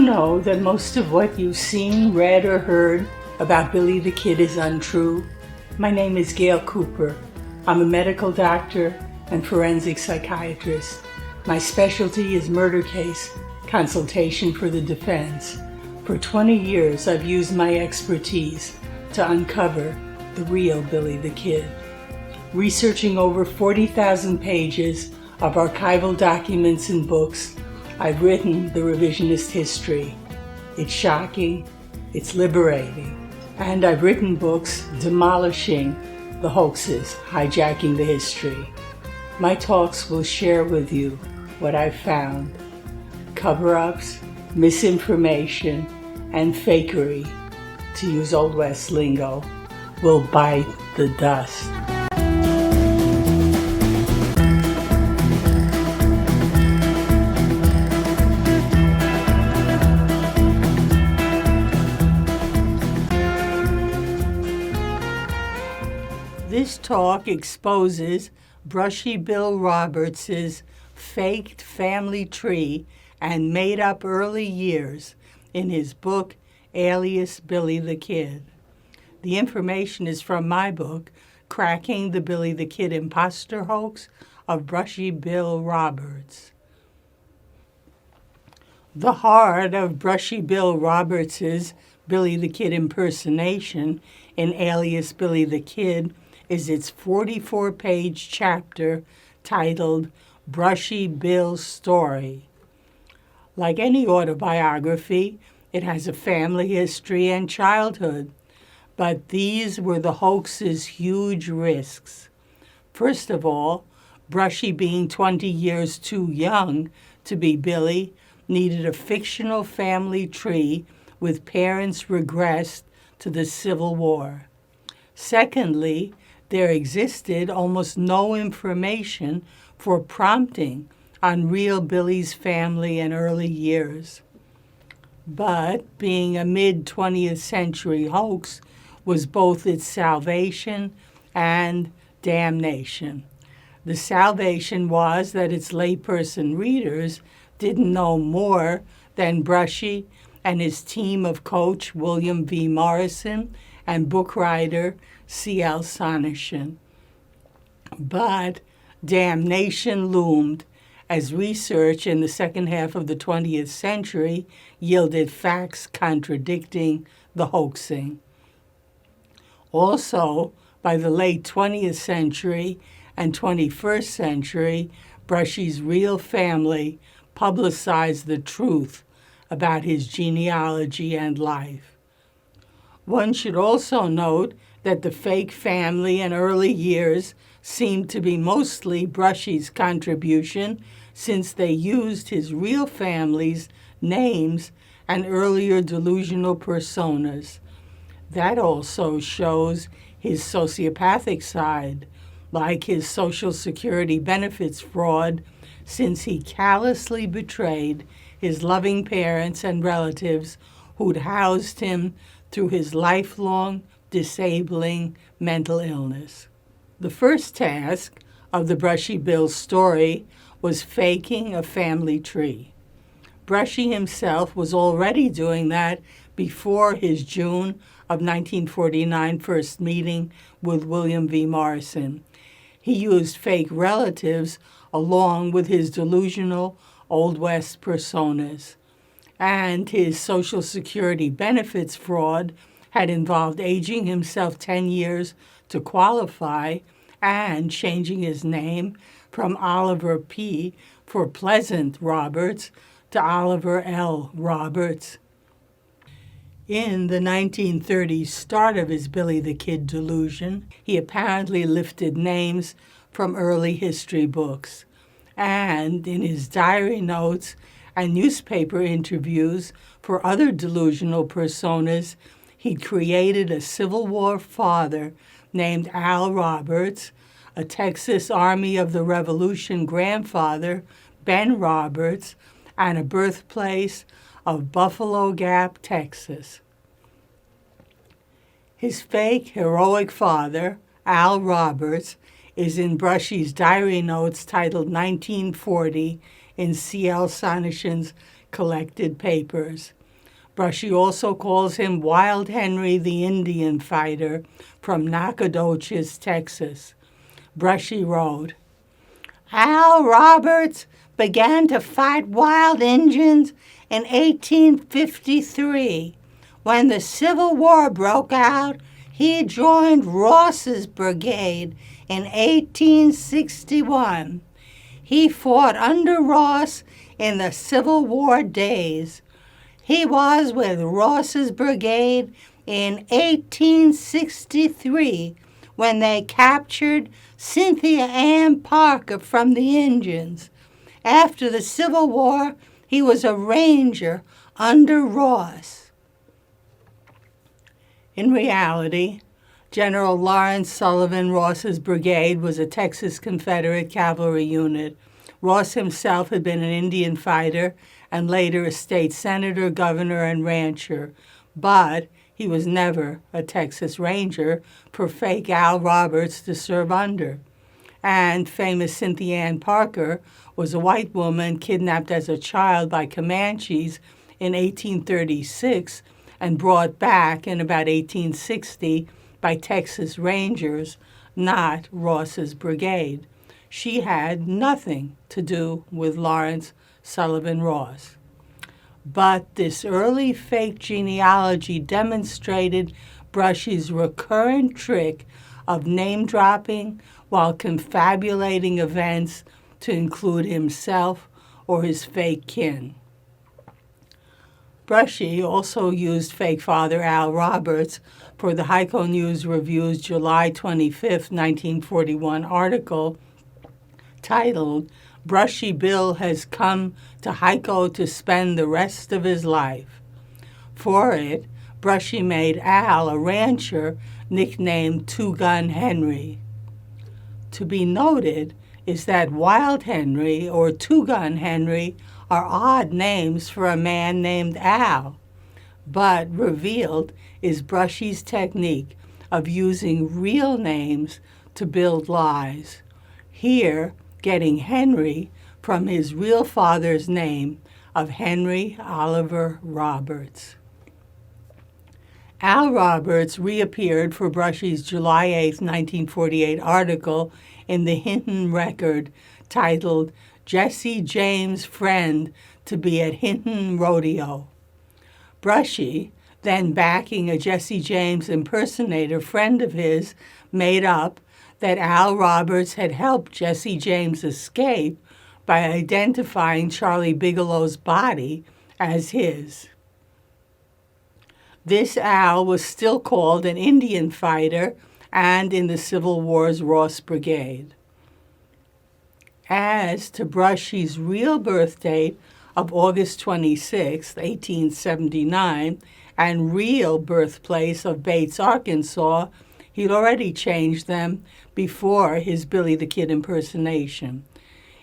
know that most of what you've seen, read, or heard about Billy the Kid is untrue? My name is Gail Cooper. I'm a medical doctor and forensic psychiatrist. My specialty is murder case consultation for the defense. For 20 years, I've used my expertise to uncover the real Billy the Kid. Researching over 40,000 pages of archival documents and books, I've written the revisionist history. It's shocking, it's liberating, and I've written books demolishing the hoaxes, hijacking the history. My talks will share with you what I've found. Cover-ups, misinformation, and fakery, to use Old West lingo, will bite the dust. This talk exposes Brushy Bill Roberts' faked family tree and made-up early years in his book, Alias Billy the Kid. The information is from my book, Cracking the Billy the Kid Imposter Hoax of Brushy Bill Roberts. The heart of Brushy Bill Roberts' Billy the Kid impersonation in Alias Billy the Kid is its 44-page chapter titled Brushy Bill's Story. Like any autobiography, it has a family history and childhood, but these were the hoax's huge risks. First of all, Brushy, being 20 years too young to be Billy, needed a fictional family tree with parents regressed to the Civil War. Secondly, there existed almost no information for prompting on real Billy's family and early years. But being a mid-20th century hoax was both its salvation and damnation. The salvation was that its layperson readers didn't know more than Brushy and his team of coach WilliamVMorrison and book writer C.L. Sonneshan. But damnation loomed as research in the second half of the 20th century yielded facts contradicting the hoaxing. Also, by the late 20th century and 21st century, Brushy's real family publicized the truth about his genealogy and life. One should also note that the fake family and early years seemed to be mostly Brushy's contribution, since they used his real family's names and earlier delusional personas. That also shows his sociopathic side, like his Social Security benefits fraud, since he callously betrayed his loving parents and relatives who'd housed him through his lifelong, disabling mental illness. The first task of the Brushy Bill story was faking a family tree. Brushy himself was already doing that before his June of 1949 first meeting with WilliamVMorrison. He used fake relatives along with his delusional Old West personas. And his Social Security benefits fraud had involved aging himself 10 years to qualify and changing his name from Oliver P. for Pleasant Roberts to Oliver L. Roberts. In the 1930s start of his Billy the Kid delusion, he apparently lifted names from early history books. And in his diary notes and newspaper interviews for other delusional personas, he'd created a Civil War father named Al Roberts, a Texas Army of the Revolution grandfather, Ben Roberts, and a birthplace of Buffalo Gap, Texas. His fake heroic father, Al Roberts, is in Brushy's diary notes titled 1940 in C.L. Sonneshan's collected papers. Brushy also calls him Wild Henry the Indian fighter from Nacogdoches, Texas. Brushy wrote, Al Roberts began to fight wild Indians in 1853. When the Civil War broke out, he joined Ross's brigade in 1861. He fought under Ross in the Civil War days. He was with Ross's brigade in 1863 when they captured Cynthia Ann Parker from the Indians. After the Civil War, he was a ranger under Ross. In reality, General Lawrence Sullivan Ross's brigade was a Texas Confederate cavalry unit. Ross himself had been an Indian fighter and later a state senator, governor, and rancher, but he was never a Texas Ranger for fake Al Roberts to serve under. And famous Cynthia Ann Parker was a white woman kidnapped as a child by Comanches in 1836 and brought back in about 1860 by Texas Rangers, not Ross's brigade. She had nothing to do with Lawrence Sullivan Ross. But this early fake genealogy demonstrated Brushy's recurrent trick of name-dropping while confabulating events to include himself or his fake kin. Brushy also used fake father Al Roberts for the Heiko News Review's July 25, 1941 article titled, Brushy Bill has come to Heiko to spend the rest of his life. For it, Brushy made Al a rancher nicknamed Two-Gun Henry. To be noted is that Wild Henry or Two-Gun Henry are odd names for a man named Al, but revealed is Brushy's technique of using real names to build lies. Here, getting Henry from his real father's name of Henry Oliver Roberts. Al Roberts reappeared for Brushy's July 8, 1948 article in the Hinton Record titled Jesse James' Friend to be at Hinton Rodeo. Brushy, then backing a Jesse James impersonator friend of his, made up that Al Roberts had helped Jesse James escape by identifying Charlie Bigelow's body as his. This Al was still called an Indian fighter and in the Civil War's Ross Brigade. As to Brushy's real birth date of August 26, 1879, and real birthplace of Bates, Arkansas, he'd already changed them before his Billy the Kid impersonation.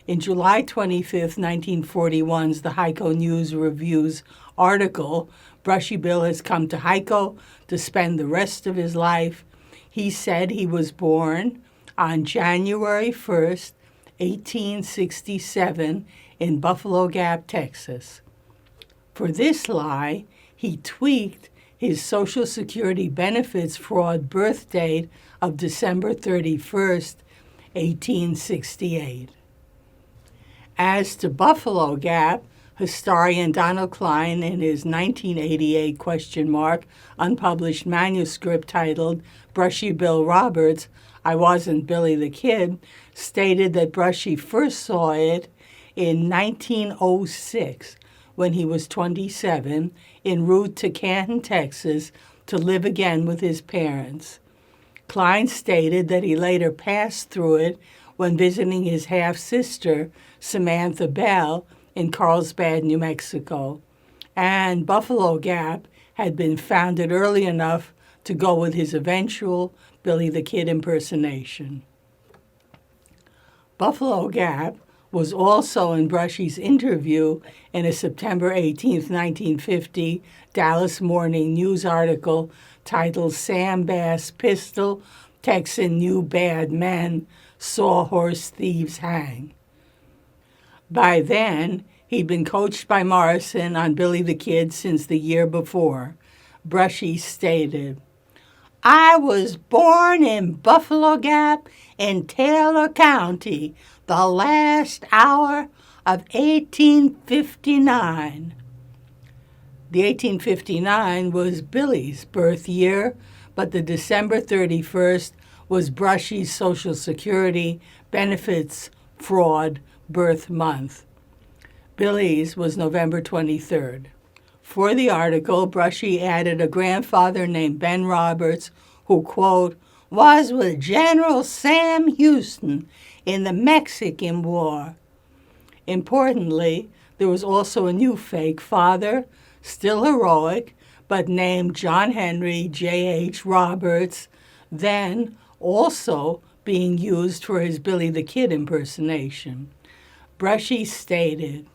In July 25, 1941's The Heiko News Review's article, Brushy Bill has come to Heiko to spend the rest of his life, he said he was born on January 1st, 1867, in Buffalo Gap, Texas. For this lie, he tweaked his Social Security benefits fraud birth date of December 31st, 1868. As to Buffalo Gap, historian Donald Klein, in his 1988 unpublished manuscript titled Brushy Bill Roberts, I Wasn't Billy the Kid, stated that Brushy first saw it in 1906 when he was 27, en route to Canton, Texas, to live again with his parents. Klein stated that he later passed through it when visiting his half-sister, Samantha Bell, in Carlsbad, New Mexico, and Buffalo Gap had been founded early enough to go with his eventual Billy the Kid impersonation. Buffalo Gap was also in Brushy's interview in a September 18, 1950 Dallas Morning News article titled Sam Bass Pistol, Texan New Bad Men, Saw Horse Thieves Hang. By then, He'd been coached by Morrison on Billy the Kid since the year before. Brushy stated, "I was born in Buffalo Gap in Taylor County, the last hour of 1859. The 1859 was Billy's birth year, but the December 31st was Brushy's Social Security benefits fraud birth month. Billy's was November 23rd. For the article, Brushy added a grandfather named Ben Roberts, who, quote, was with General Sam Houston in the Mexican War. Importantly, there was also a new fake father, still heroic, but named John Henry J.H. Roberts, then also being used for his Billy the Kid impersonation. Brushy stated,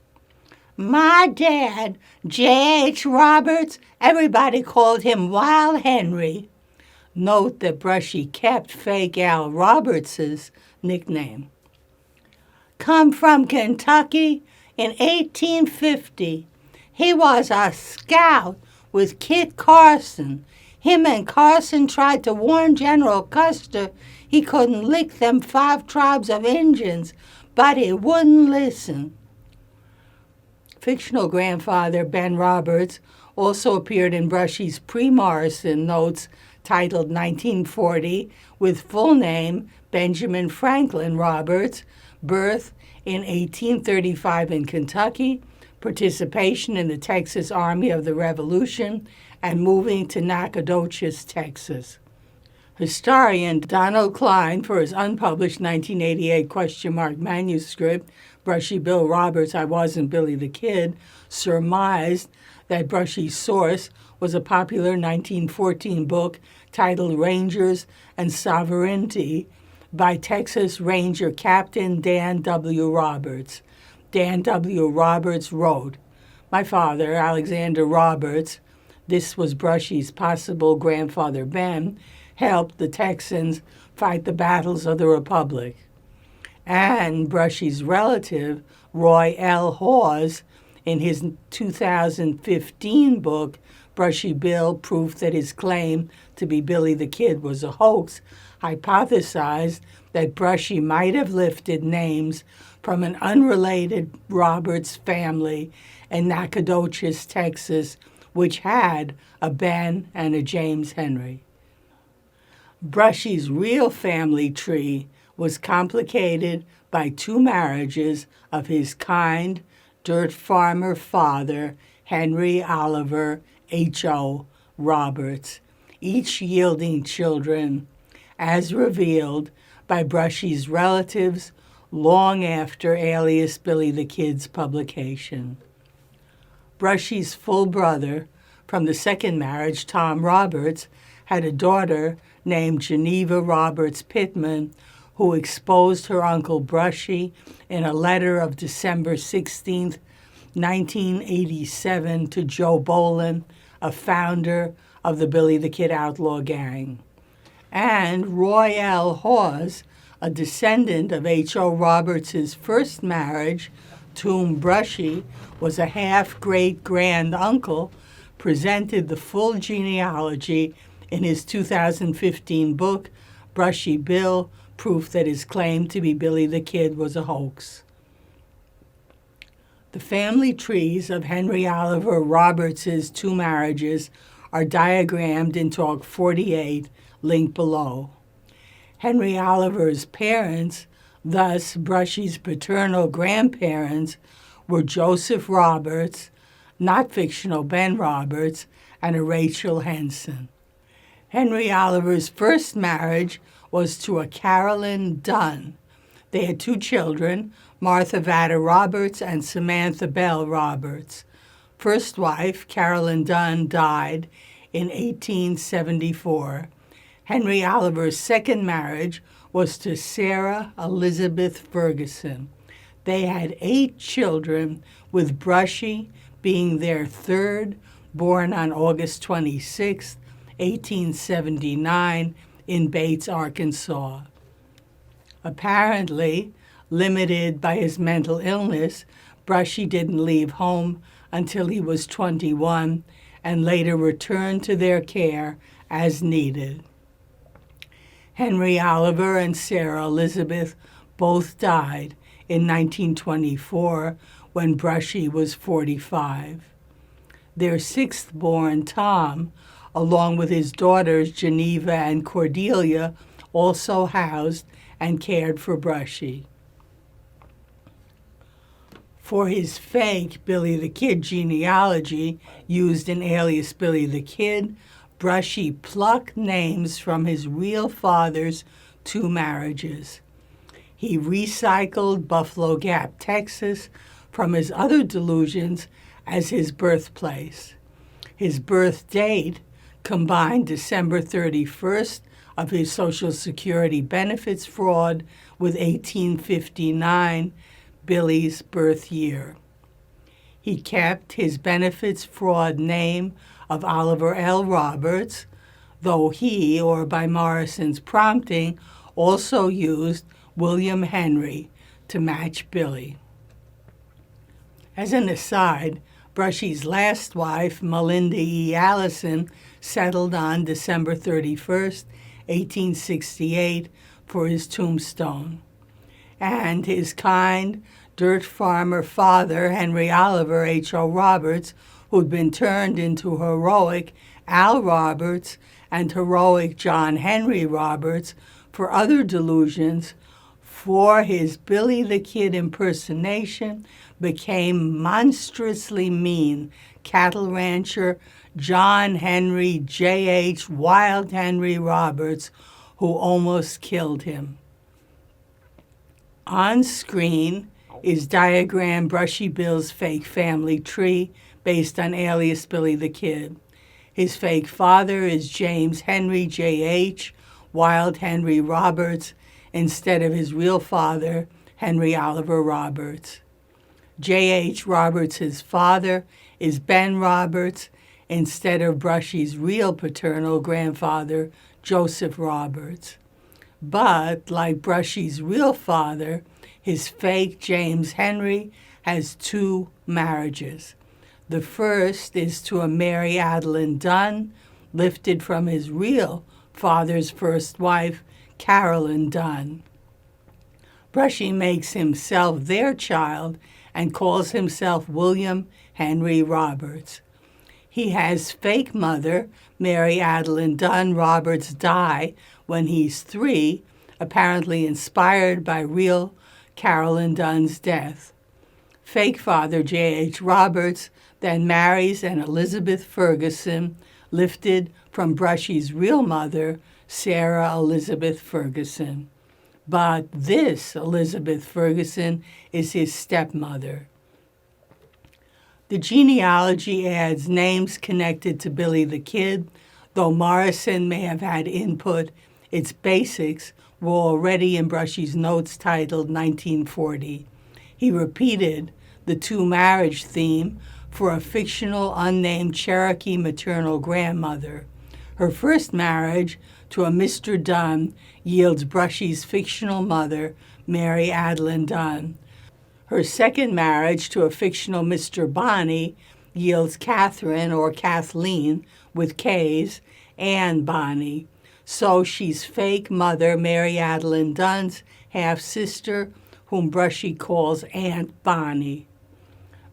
"My dad, J.H. Roberts, everybody called him Wild Henry." Note that Brushy kept fake Al Roberts' nickname. "Come from Kentucky in 1850. He was a scout with Kit Carson. Him and Carson tried to warn General Custer he couldn't lick them 5 tribes of Indians, but he wouldn't listen." Fictional grandfather Ben Roberts also appeared in Brushy's pre-Morrison notes titled 1940 with full name Benjamin Franklin Roberts, birth in 1835 in Kentucky, participation in the Texas Army of the Revolution, and moving to Nacogdoches, Texas. Historian Donald Klein, for his unpublished 1988 manuscript, Brushy Bill Roberts, I Wasn't Billy the Kid, surmised that Brushy's source was a popular 1914 book titled Rangers and Sovereignty by Texas Ranger Captain Dan W. Roberts. Dan W. Roberts wrote, "My father, Alexander Roberts," this was Brushy's possible grandfather Ben, helped the Texans fight the battles of the Republic. And Brushy's relative, Roy L. Hawes, in his 2015 book, Brushy Bill, Proof That His Claim to be Billy the Kid was a Hoax, hypothesized that Brushy might have lifted names from an unrelated Roberts family in Nacogdoches, Texas, which had a Ben and a James Henry. Brushy's real family tree was complicated by 2 marriages of his kind dirt farmer father, Henry Oliver H.O. Roberts, each yielding children, as revealed by Brushy's relatives long after Alias Billy the Kid's publication. Brushy's full brother from the second marriage, Tom Roberts, had a daughter named Geneva Roberts Pittman, who exposed her uncle Brushy in a letter of December 16, 1987, to Joe Bolin, a founder of the Billy the Kid Outlaw Gang. And Roy L. Hawes, a descendant of H.O. Roberts' first marriage, to whom Brushy was a half-great-grand uncle, presented the full genealogy in his 2015 book, Brushy Bill, Proof That His Claim to be Billy the Kid was a Hoax. The family trees of Henry Oliver Roberts' 2 marriages are diagrammed in Talk 48, linked below. Henry Oliver's parents, thus Brushy's paternal grandparents, were Joseph Roberts, not fictional Ben Roberts, and a Rachel Henson. Henry Oliver's first marriage was to a Carolyn Dunn. They had 2 children, Martha Vada Roberts and Samantha Bell Roberts. First wife, Carolyn Dunn, died in 1874. Henry Oliver's second marriage was to Sarah Elizabeth Ferguson. They had 8 children, with Brushy being their 3rd, born on August 26, 1879, in Bates, Arkansas. Apparently, limited by his mental illness, Brushy didn't leave home until he was 21 and later returned to their care as needed. Henry Oliver and Sarah Elizabeth both died in 1924 when Brushy was 45. Their sixth-born, Tom, along with his daughters Geneva and Cordelia, also housed and cared for Brushy. For his fake Billy the Kid genealogy used in Alias Billy the Kid, Brushy plucked names from his real father's 2 marriages. He recycled Buffalo Gap, Texas, from his other delusions as his birthplace. His birth date combined December 31st of his Social Security benefits fraud with 1859, Billy's birth year. He kept his benefits fraud name of Oliver L. Roberts, though he, or by Morrison's prompting, also used William Henry to match Billy. As an aside, Brushy's last wife, Melinda E. Allison, settled on December 31st, 1868, for his tombstone. And his kind dirt farmer father, Henry Oliver H.O. Roberts, who'd been turned into heroic Al Roberts and heroic John Henry Roberts for other delusions, for his Billy the Kid impersonation, became monstrously mean cattle rancher John Henry J.H. Wild Henry Roberts, who almost killed him. On screen is diagrammed Brushy Bill's fake family tree based on Alias Billy the Kid. His fake father is James Henry J.H. Wild Henry Roberts instead of his real father, Henry Oliver Roberts. J.H. Roberts' father is Ben Roberts instead of Brushy's real paternal grandfather, Joseph Roberts. But, like Brushy's real father, his fake James Henry has 2 marriages. The first is to a Mary Adeline Dunn, lifted from his real father's first wife, Carolyn Dunn. Brushy makes himself their child and calls himself William Henry Roberts. He has fake mother, Mary Adeline Dunn Roberts, die when he's 3, apparently inspired by real Carolyn Dunn's death. Fake father J.H. Roberts then marries an Elizabeth Ferguson, lifted from Brushy's real mother, Sarah Elizabeth Ferguson. But this Elizabeth Ferguson is his stepmother. The genealogy adds names connected to Billy the Kid, though Morrison may have had input. Its basics were already in Brushy's notes titled 1940. He repeated the 2 marriage theme for a fictional unnamed Cherokee maternal grandmother. Her first marriage to a Mr. Dunn yields Brushy's fictional mother, Mary Adeline Dunn. Her second marriage to a fictional Mr. Bonney yields Catherine, or Kathleen, with K's, Anne Bonney. So she's fake mother Mary Adeline Dunn's half-sister, whom Brushy calls Aunt Bonnie.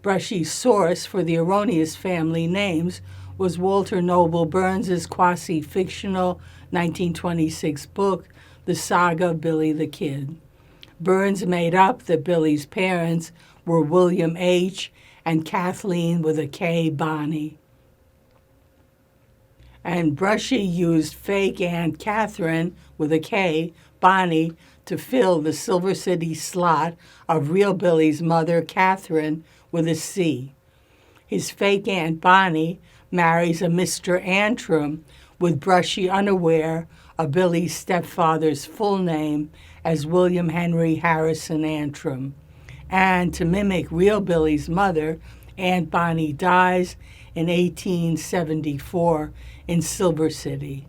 Brushy's source for the erroneous family names was Walter Noble Burns's quasi-fictional 1926 book, The Saga of Billy the Kid. Burns made up that Billy's parents were William H. and Kathleen with a K. Bonney. And Brushy used fake Aunt Catherine with a K, Bonney, to fill the Silver City slot of real Billy's mother, Catherine, with a C. His fake Aunt Bonnie marries a Mr. Antrim, with Brushy unaware of Billy's stepfather's full name as William Henry Harrison Antrim. And to mimic real Billy's mother, Aunt Bonnie dies in 1874 in Silver City.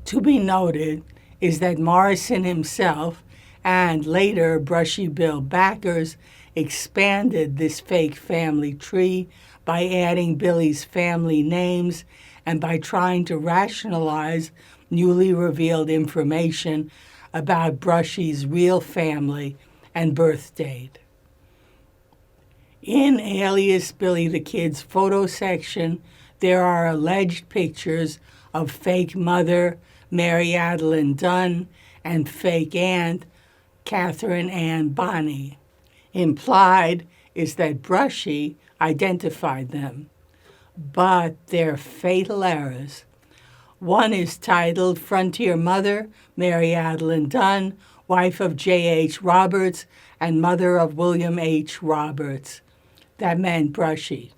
To be noted is that Morrison himself and later Brushy Bill backers expanded this fake family tree by adding Billy's family names and by trying to rationalize newly revealed information about Brushy's real family and birth date. In Alias Billy the Kid's photo section, there are alleged pictures of fake mother Mary Adeline Dunn and fake aunt Catherine Ann Bonney. Implied is that Brushy identified them, but they're fatal errors. One is titled Frontier Mother Mary Adeline Dunn, wife of J.H. Roberts and mother of William H. Roberts. That meant Brushy.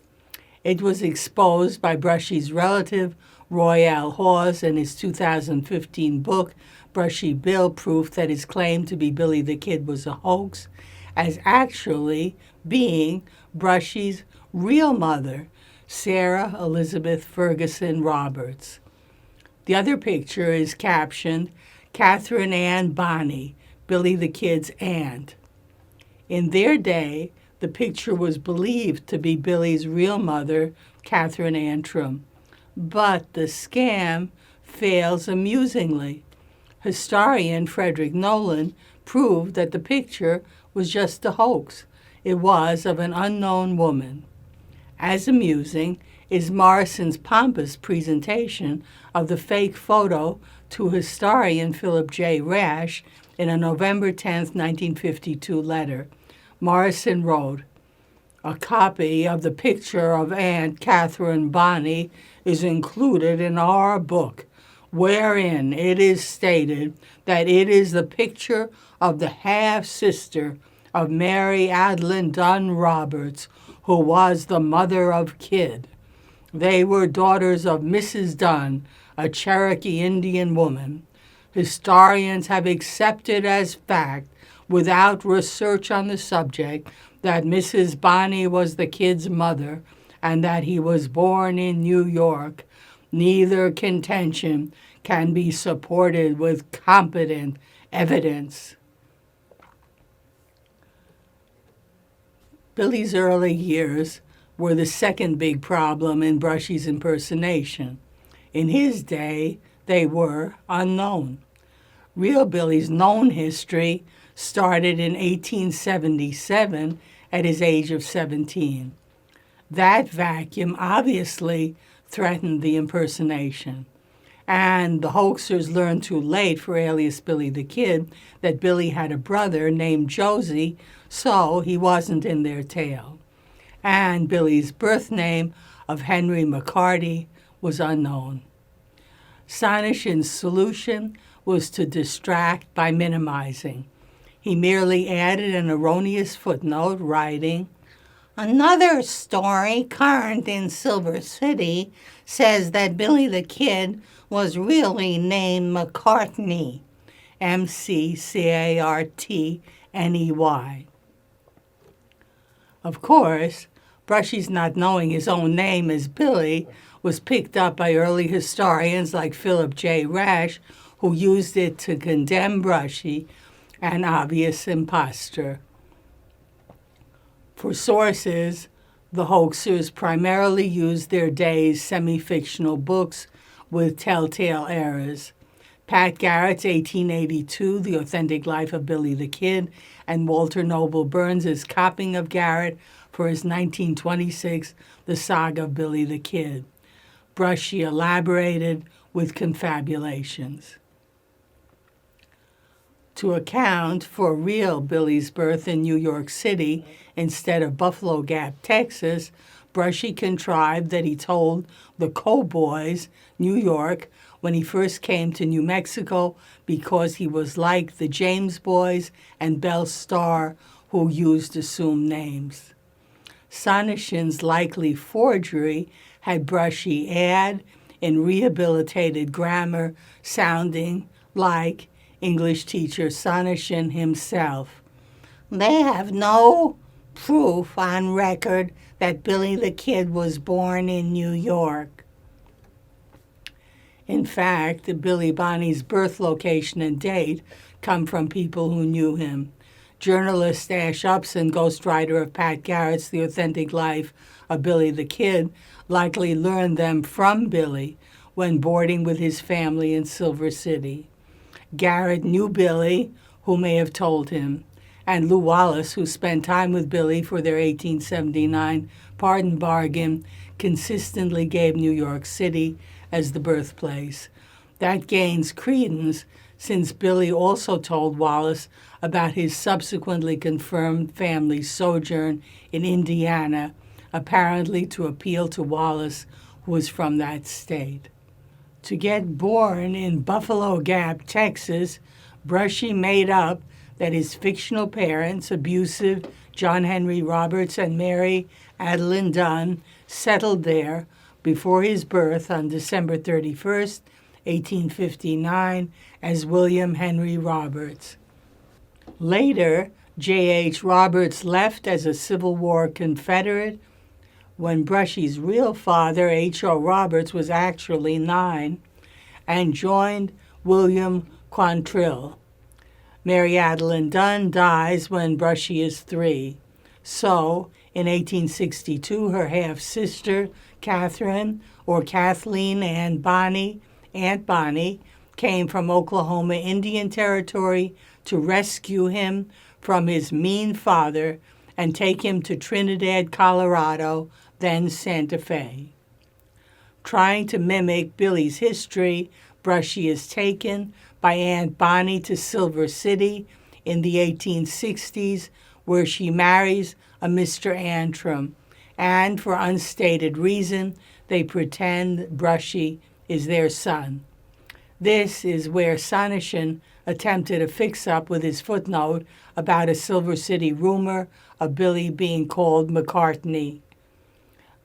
It was exposed by Brushy's relative, Roy L. Hawes, in his 2015 book, Brushy Bill, proof that his claim to be Billy the Kid was a hoax, as actually being Brushy's real mother, Sarah Elizabeth Ferguson Roberts. The other picture is captioned, Catherine Ann Bonney, Billy the Kid's aunt. In their day, the picture was believed to be Billy's real mother, Catherine Antrim. But the scam fails amusingly. Historian Frederick Nolan proved that the picture was just a hoax. It was of an unknown woman. As amusing is Morrison's pompous presentation of the fake photo to historian Philip J. Rash in a November 10, 1952 letter. Morrison wrote, "A copy of the picture of Aunt Catherine Bonney is included in our book, wherein it is stated that it is the picture of the half-sister of Mary Adeline Dunn Roberts, who was the mother of Kid. They were daughters of Mrs. Dunn, a Cherokee Indian woman. Historians have accepted as fact, without research on the subject, that Mrs. Bonney was the Kid's mother and that he was born in New York. Neither contention can be supported with competent evidence." Billy's early years were the second big problem in Brushy's impersonation. In his day, they were unknown. Real Billy's known history started in 1877 at his age of 17. That vacuum obviously threatened the impersonation. And the hoaxers learned too late for Alias Billy the Kid that Billy had a brother named Josie, so he wasn't in their tale. And Billy's birth name of Henry McCarty was unknown. Sonishin's solution was to distract by minimizing. He merely added an erroneous footnote, writing, "Another story current in Silver City says that Billy the Kid was really named McCartney, McCartney. Of course, Brushy's not knowing his own name as Billy was picked up by early historians like Philip J. Rash, who used it to condemn Brushy, an obvious impostor. For sources, the hoaxers primarily used their day's semi-fictional books with telltale errors. Pat Garrett's 1882, The Authentic Life of Billy the Kid, and Walter Noble Burns' copying of Garrett for his 1926 The Saga of Billy the Kid. Brushy elaborated with confabulations. To account for real Billy's birth in New York City instead of Buffalo Gap, Texas, Brushy contrived that he told the Cowboys, New York, when he first came to New Mexico because he was like the James Boys and Belle Starr, who used assumed names. Sonishin's likely forgery had Brushy add, in rehabilitated grammar, sounding like English teacher Sonishin himself. "They have no proof on record that Billy the Kid was born in New York." In fact, Billy Bonney's birth location and date come from people who knew him. Journalist Ash Upson, ghostwriter of Pat Garrett's The Authentic Life of Billy the Kid, likely learned them from Billy when boarding with his family in Silver City. Garrett knew Billy, who may have told him, and Lou Wallace, who spent time with Billy for their 1879 pardon bargain, consistently gave New York City as the birthplace. That gains credence since Billy also told Wallace about his subsequently confirmed family sojourn in Indiana, apparently to appeal to Wallace, who was from that state. To get born in Buffalo Gap, Texas, Brushy made up that his fictional parents, abusive John Henry Roberts and Mary Adeline Dunn, settled there before his birth on December 31st, 1859, as William Henry Roberts. Later, J.H. Roberts left as a Civil War Confederate when Brushy's real father, H.O. Roberts, was actually 9, and joined William Quantrill. Mary Adeline Dunn dies when Brushy is 3. So, in 1862, her half-sister, Catherine, or Kathleen Aunt Bonnie, came from Oklahoma Indian Territory to rescue him from his mean father and take him to Trinidad, Colorado, then Santa Fe. Trying to mimic Billy's history, Brushy is taken by Aunt Bonnie to Silver City in the 1860s, where she marries a Mr. Antrim, and for unstated reason, they pretend Brushy is their son. This is where Sonneshan attempted a fix-up with his footnote about a Silver City rumor of Billy being called McCartney.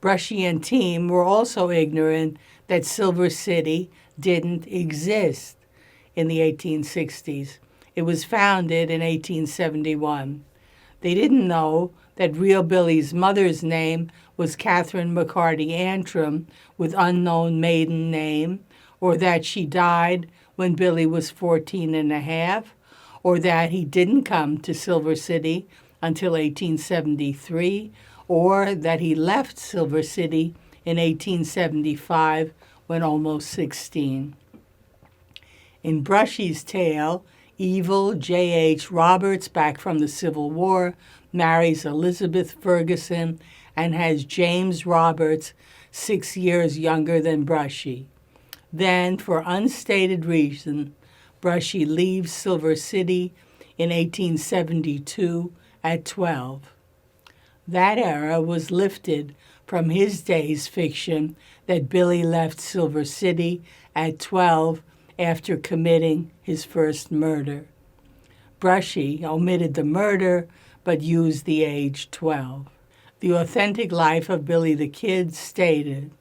Brushy and team were also ignorant that Silver City didn't exist in the 1860s. It was founded in 1871. They didn't know that real Billy's mother's name was Catherine McCarty Antrim with unknown maiden name, or that she died when Billy was 14 and a half, or that he didn't come to Silver City until 1873, or that he left Silver City in 1875 when almost 16. In Brushy's tale, evil J.H. Roberts, back from the Civil War, marries Elizabeth Ferguson and has James Roberts, 6 years younger than Brushy. Then, for unstated reason, Brushy leaves Silver City in 1872 at 12. That era was lifted from his day's fiction that Billy left Silver City at 12 after committing his first murder. Brushy omitted the murder but used the age 12. The Authentic Life of Billy the Kid stated,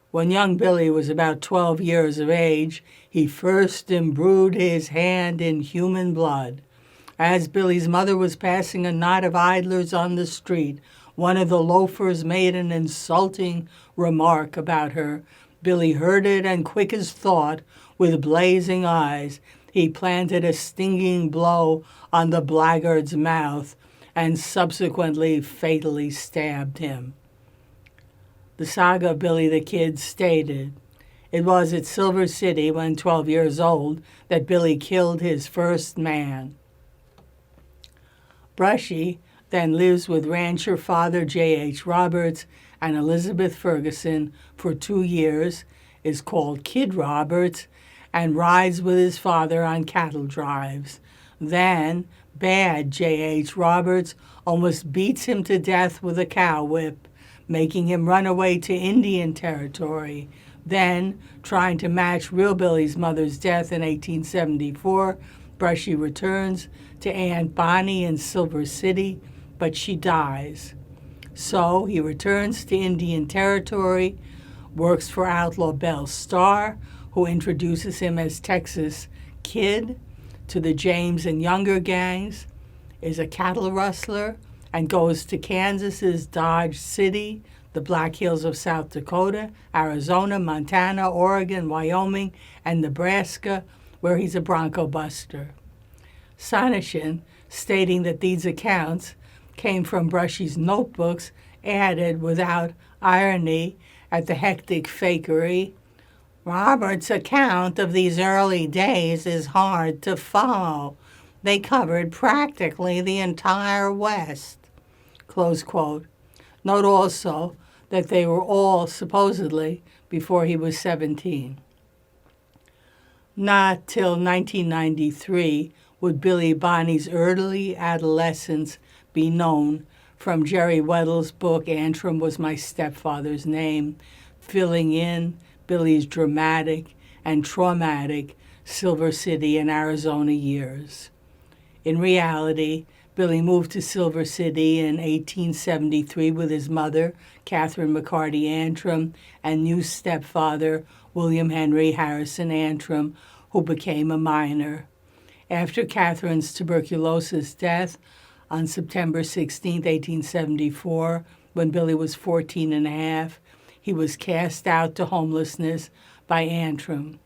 when young Billy was about 12 years of age, he first imbrued his hand in human blood. As Billy's mother was passing a knot of idlers on the street, one of the loafers made an insulting remark about her. Billy heard it, and quick as thought, with blazing eyes, he planted a stinging blow on the blackguard's mouth and subsequently fatally stabbed him. The saga of Billy the Kid stated, it was at Silver City, when 12 years old, that Billy killed his first man. Brushy then lives with rancher father J.H. Roberts and Elizabeth Ferguson for 2 years, is called Kid Roberts, and rides with his father on cattle drives. Then, bad J.H. Roberts almost beats him to death with a cow whip, making him run away to Indian Territory. Then, trying to match real Billy's mother's death in 1874, Brushy returns to Aunt Bonnie in Silver City, but she dies. So he returns to Indian Territory, works for outlaw Belle Starr, who introduces him as Texas Kid to the James and Younger gangs, is a cattle rustler, and goes to Kansas's Dodge City, the Black Hills of South Dakota, Arizona, Montana, Oregon, Wyoming, and Nebraska, where he's a bronco buster. Sonneshan stating that these accounts came from Brushy's notebooks, added without irony at the hectic fakery, "Robert's account of these early days is hard to follow. They covered practically the entire West." Close quote. Note also that they were all supposedly before he was 17. Not till 1993 would Billy Bonney's early adolescence be known from Jerry Weddell's book Antrim Was My Stepfather's Name, filling in Billy's dramatic and traumatic Silver City and Arizona years. In reality, Billy moved to Silver City in 1873 with his mother, Catherine McCarty Antrim, and new stepfather, William Henry Harrison Antrim, who became a miner. After Catherine's tuberculosis death on September 16, 1874, when Billy was 14 and a half, he was cast out to homelessness by Antrim.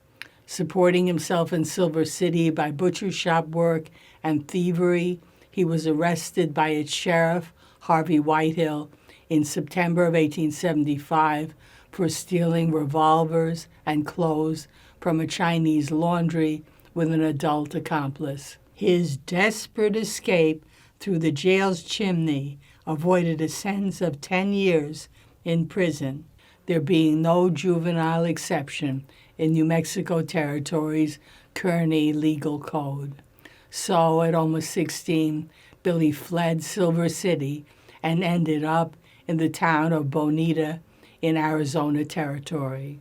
Supporting himself in Silver City by butcher shop work and thievery, he was arrested by its sheriff, Harvey Whitehill, in September of 1875 for stealing revolvers and clothes from a Chinese laundry with an adult accomplice. His desperate escape through the jail's chimney avoided a sentence of 10 years in prison, there being no juvenile exception in New Mexico Territory's Kearney legal code. So, at almost 16, Billy fled Silver City and ended up in the town of Bonita in Arizona Territory.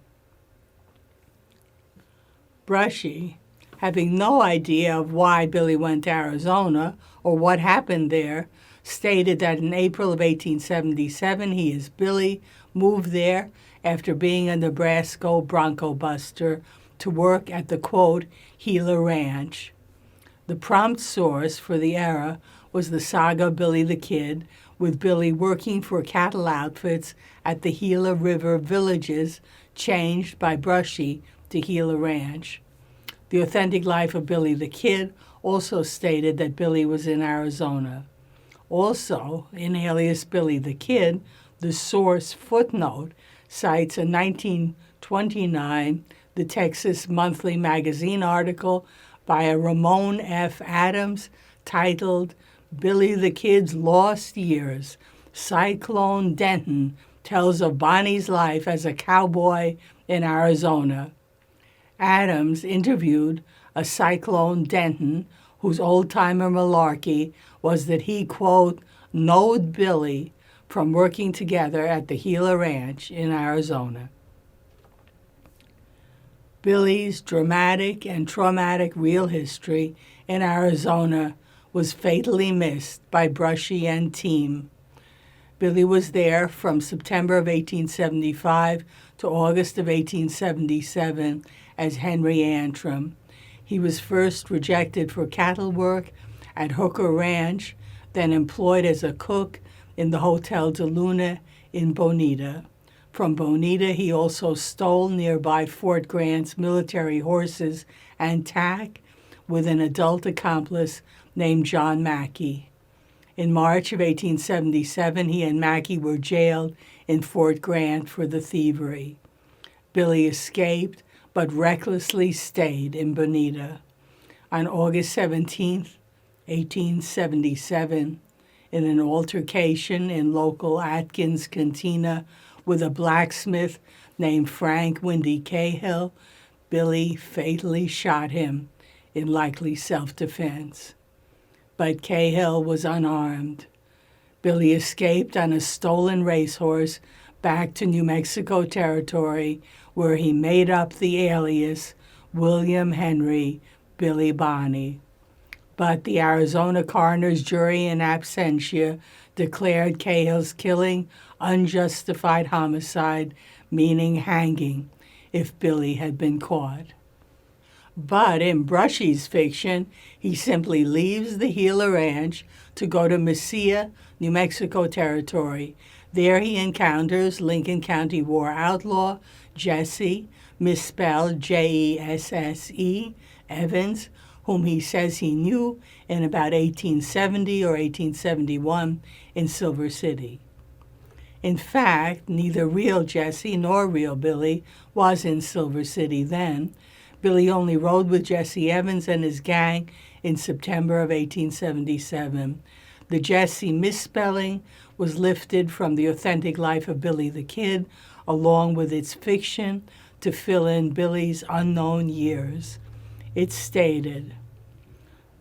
Brushy, having no idea of why Billy went to Arizona or what happened there, stated that in April of 1877 he, as Billy, moved there after being a Nebraska bronco buster to work at the, quote, Gila Ranch. The prompt source for the era was the saga Billy the Kid, with Billy working for cattle outfits at the Gila River villages changed by Brushy to Gila Ranch. The Authentic Life of Billy the Kid also stated that Billy was in Arizona. Also, in Alias Billy the Kid, the source footnote cites a 1929 The Texas Monthly Magazine article by a Ramon F. Adams titled Billy the Kid's Lost Years. Cyclone Denton tells of Bonnie's life as a cowboy in Arizona. Adams interviewed a Cyclone Denton whose old-timer malarkey was that he, quote, knowed Billy from working together at the Gila Ranch in Arizona. Billy's dramatic and traumatic real history in Arizona was fatally missed by Brushy and team. Billy was there from September of 1875 to August of 1877 as Henry Antrim. He was first rejected for cattle work at Hooker Ranch, then employed as a cook in the Hotel de Luna in Bonita. From Bonita, he also stole nearby Fort Grant's military horses and tack with an adult accomplice named John Mackey. In March of 1877, he and Mackey were jailed in Fort Grant for the thievery. Billy escaped, but recklessly stayed in Bonita. On August 17, 1877, in an altercation in local Atkins Cantina with a blacksmith named Frank Windy Cahill, Billy fatally shot him in likely self-defense. But Cahill was unarmed. Billy escaped on a stolen racehorse back to New Mexico Territory, where he made up the alias William Henry Billy Bonney. But the Arizona coroner's jury in absentia declared Cahill's killing unjustified homicide, meaning hanging, if Billy had been caught. But in Brushy's fiction, he simply leaves the Gila Ranch to go to Mesilla, New Mexico Territory. There he encounters Lincoln County war outlaw Jesse, misspelled Jesse, Evans, whom he says he knew in about 1870 or 1871 in Silver City. In fact, neither real Jesse nor real Billy was in Silver City then. Billy only rode with Jesse Evans and his gang in September of 1877. The Jesse misspelling was lifted from the authentic life of Billy the Kid, along with its fiction, to fill in Billy's unknown years. It stated,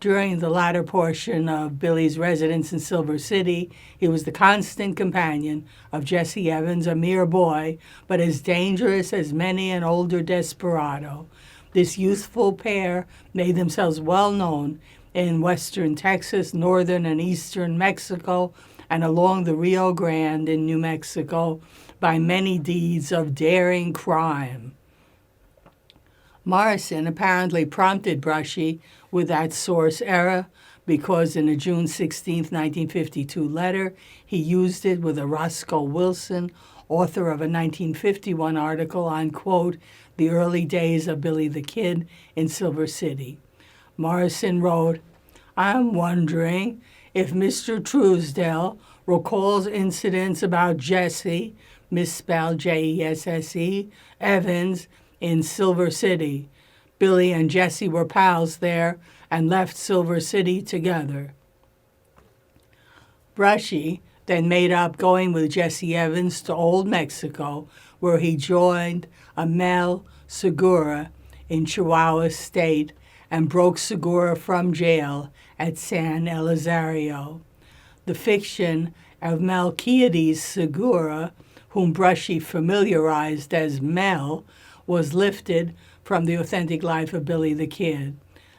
during the latter portion of Billy's residence in Silver City, he was the constant companion of Jesse Evans, a mere boy, but as dangerous as many an older desperado. This youthful pair made themselves well known in western Texas, northern and eastern Mexico, and along the Rio Grande in New Mexico by many deeds of daring crime. Morrison apparently prompted Brushy with that source error because in a June 16, 1952 letter, he used it with a Roscoe Wilson, author of a 1951 article on, quote, the early days of Billy the Kid in Silver City. Morrison wrote, I'm wondering if Mr. Truesdell recalls incidents about Jesse, misspelled Jesse, Evans, in Silver City. Billy and Jesse were pals there and left Silver City together. Brushy then made up going with Jesse Evans to Old Mexico, where he joined Amel Segura in Chihuahua State and broke Segura from jail at San Elizario. The fiction of Melquiades Segura, whom Brushy familiarized as Mel, was lifted from the authentic life of Billy the Kid.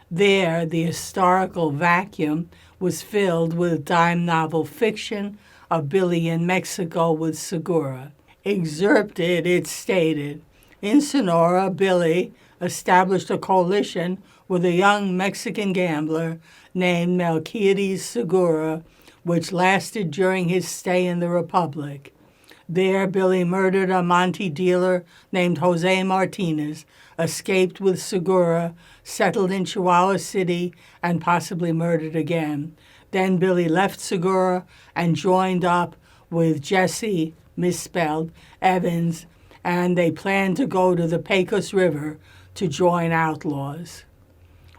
There, the historical vacuum was filled with dime novel fiction of Billy in Mexico with Segura. Excerpted, it stated, in Sonora, Billy established a coalition with a young Mexican gambler named Melquiades Segura, which lasted during his stay in the Republic. There, Billy murdered a Monte dealer named Jose Martinez, escaped with Segura, settled in Chihuahua City, and possibly murdered again. Then Billy left Segura and joined up with Jesse, misspelled, Evans, and they planned to go to the Pecos River to join outlaws.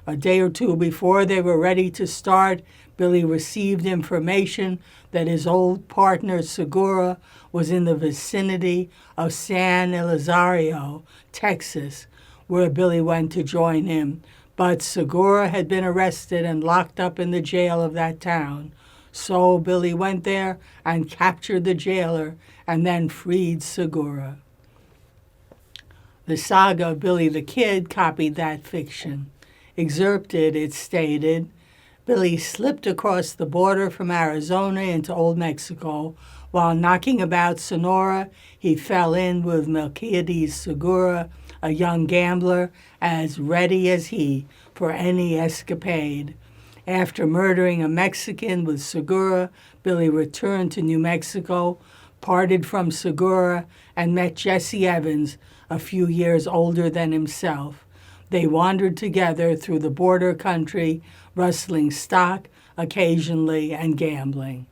A day or two before they were ready to start, Billy received information that his old partner Segura was in the vicinity of San Elizario, Texas, where Billy went to join him. But Segura had been arrested and locked up in the jail of that town. So Billy went there and captured the jailer and then freed Segura. The saga of Billy the Kid copied that fiction. Excerpted, it stated, Billy slipped across the border from Arizona into Old Mexico. While knocking about Sonora, he fell in with Melquiades Segura, a young gambler as ready as he for any escapade. After murdering a Mexican with Segura, Billy returned to New Mexico, parted from Segura, and met Jesse Evans, a few years older than himself. They wandered together through the border country, rustling stock occasionally and gambling.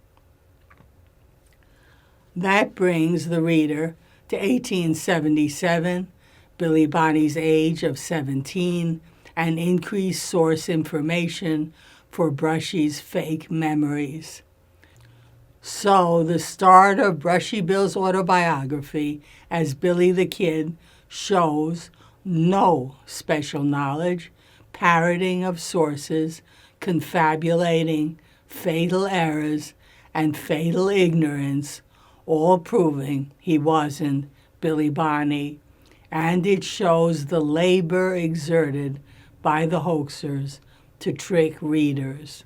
That brings the reader to 1877, Billy Bonney's age of 17, and increased source information for Brushy's fake memories. So the start of Brushy Bill's autobiography as Billy the Kid shows no special knowledge, parroting of sources, confabulating, fatal errors, and fatal ignorance, all proving he wasn't Billy Bonney. And it shows the labor exerted by the hoaxers to trick readers.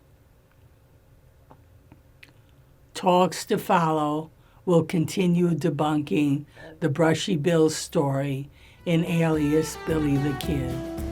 Talks to follow will continue debunking the Brushy Bill story in alias Billy the Kid.